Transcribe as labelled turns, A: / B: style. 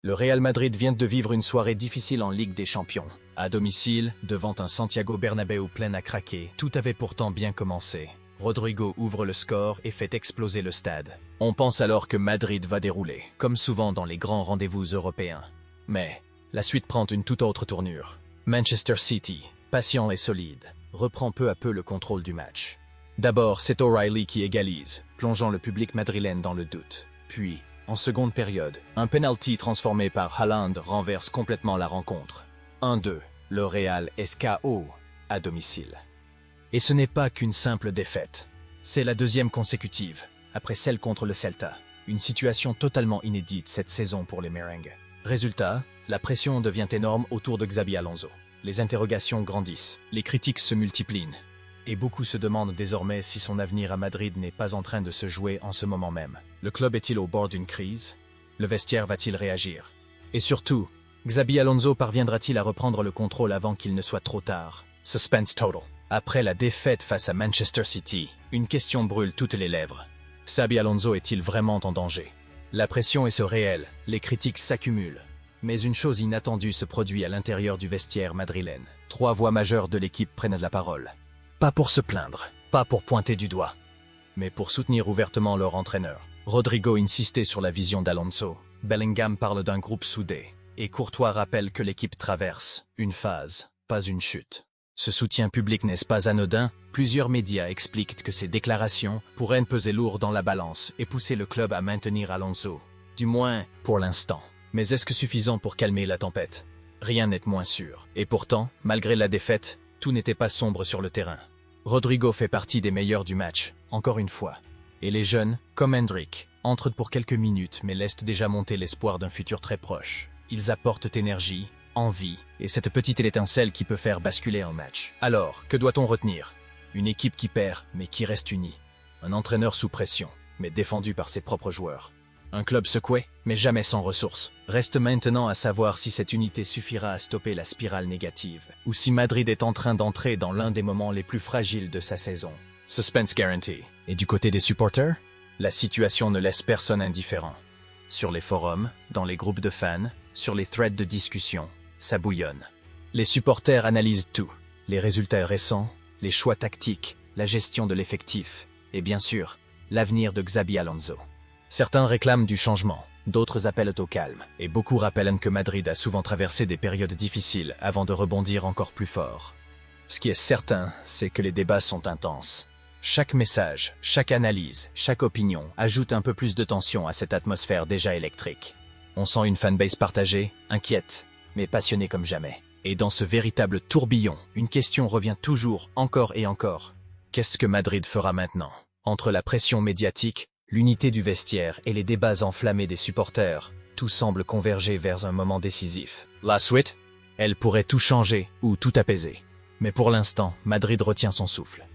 A: Le Real Madrid vient de vivre une soirée difficile en Ligue des Champions. À domicile, devant un Santiago Bernabéu plein à craquer, tout avait pourtant bien commencé. Rodrigo ouvre le score et fait exploser le stade. On pense alors que Madrid va dérouler, comme souvent dans les grands rendez-vous européens. Mais la suite prend une toute autre tournure. Manchester City, patient et solide, reprend peu à peu le contrôle du match. D'abord, c'est O'Reilly qui égalise, plongeant le public madrilène dans le doute. Puis, en seconde période, un penalty transformé par Haaland renverse complètement la rencontre. 1-2, le Real est KO à domicile. Et ce n'est pas qu'une simple défaite. C'est la deuxième consécutive, après celle contre le Celta. Une situation totalement inédite cette saison pour les merengues. Résultat, la pression devient énorme autour de Xabi Alonso. Les interrogations grandissent, les critiques se multiplient. Et beaucoup se demandent désormais si son avenir à Madrid n'est pas en train de se jouer en ce moment même. Le club est-il au bord d'une crise? Le vestiaire va-t-il réagir? Et surtout, Xabi Alonso parviendra-t-il à reprendre le contrôle avant qu'il ne soit trop tard? Suspense total. Après la défaite face à Manchester City, une question brûle toutes les lèvres. Xabi Alonso est-il vraiment en danger? La pression est réelle, les critiques s'accumulent. Mais une chose inattendue se produit à l'intérieur du vestiaire madrilène. 3 voix majeures de l'équipe prennent la parole. Pas pour se plaindre, pas pour pointer du doigt, mais pour soutenir ouvertement leur entraîneur. Rodrigo insistait sur la vision d'Alonso. Bellingham parle d'un groupe soudé. Et Courtois rappelle que l'équipe traverse une phase, pas une chute. Ce soutien public n'est pas anodin. Plusieurs médias expliquent que ces déclarations pourraient peser lourd dans la balance et pousser le club à maintenir Alonso. Du moins, pour l'instant. Mais est-ce que suffisant pour calmer la tempête? Rien n'est moins sûr. Et pourtant, malgré la défaite, tout n'était pas sombre sur le terrain. Rodrigo fait partie des meilleurs du match, encore une fois. Et les jeunes, comme Hendrick, entrent pour quelques minutes mais laissent déjà monter l'espoir d'un futur très proche. Ils apportent énergie, envie, et cette petite étincelle qui peut faire basculer un match. Alors, que doit-on retenir? Une équipe qui perd, mais qui reste unie. Un entraîneur sous pression, mais défendu par ses propres joueurs. Un club secoué, mais jamais sans ressources. Reste maintenant à savoir si cette unité suffira à stopper la spirale négative, ou si Madrid est en train d'entrer dans l'un des moments les plus fragiles de sa saison. Suspense guarantee. Et du côté des supporters? La situation ne laisse personne indifférent. Sur les forums, dans les groupes de fans, sur les threads de discussion, ça bouillonne. Les supporters analysent tout. Les résultats récents, les choix tactiques, la gestion de l'effectif, et bien sûr, l'avenir de Xabi Alonso. Certains réclament du changement, d'autres appellent au calme, et beaucoup rappellent que Madrid a souvent traversé des périodes difficiles avant de rebondir encore plus fort. Ce qui est certain, c'est que les débats sont intenses. Chaque message, chaque analyse, chaque opinion ajoute un peu plus de tension à cette atmosphère déjà électrique. On sent une fanbase partagée, inquiète, mais passionnée comme jamais. Et dans ce véritable tourbillon, une question revient toujours, encore et encore. Qu'est-ce que Madrid fera maintenant? Entre la pression médiatique, l'unité du vestiaire et les débats enflammés des supporters, tout semble converger vers un moment décisif. La suite? Elle pourrait tout changer ou tout apaiser. Mais pour l'instant, Madrid retient son souffle.